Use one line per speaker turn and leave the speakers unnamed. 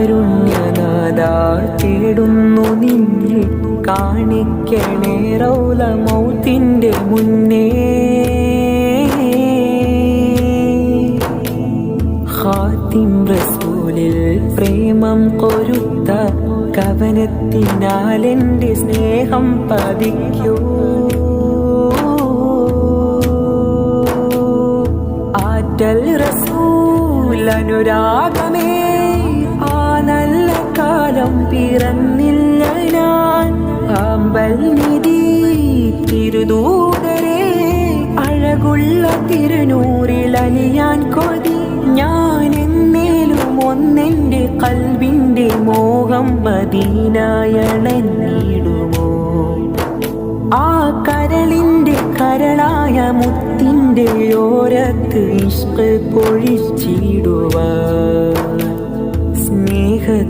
കാരുണ്യനാഥാ തേടുന്നു നിന്നിൽ കാണിക്കണേ റൗള മൗത്തിന്റെ മുന്നേ. ഖാതിം റസൂലിൽ പ്രേമം കൊരുത്ത കവനത്തിനാൽ എൻ്റെ സ്നേഹം പതിക്കൂ. ആറ്റൽ റസൂൽ അനുരാഗമേ ആ നല്ല കാലം പിറന്നില്ല ഞാൻ. ആമ്പൽ നിധി തിരുദൂതരേ അഴകുള്ള തിരുനൂറിൽ അലിയാൻ കൊതി. ഞാൻ എന്നേലും ഒന്നെൻ്റെ കൽബിൻ്റെ മോഹം മദീനയണഞ്ഞിടുമോ. ആ കരളിൻ്റെ കരളായ മുത്തിൻ്റെ ഓരത്ത് ഇഷ്ക് പൊഴിച്ചിടുവാൻ